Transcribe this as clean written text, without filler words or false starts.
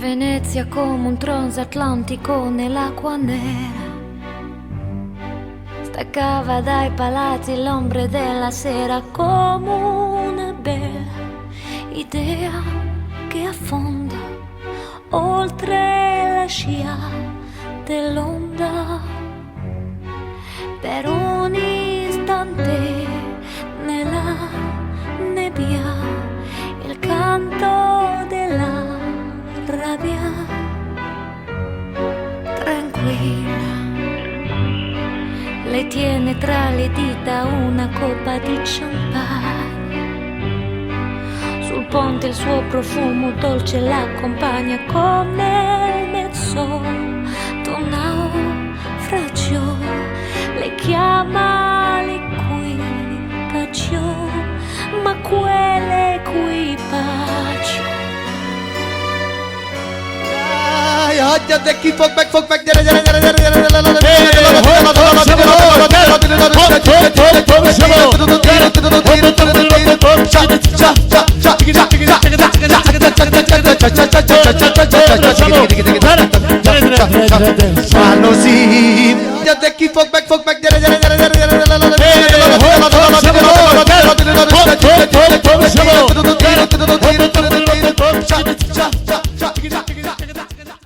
Venezia come un transatlantico nell'acqua nera, staccava dai palazzi l'ombre della sera come una bella idea che affonda oltre la scia dell'onda. Per un istante nella nebbia il canto della rabbia tranquilla, le tiene tra le dita una coppa di champagne. Sul ponte il suo profumo dolce l'accompagna come nel mezzo d'un naufragio, le chiama l'equipaggio, ma quell'equipaggio Fanno sì,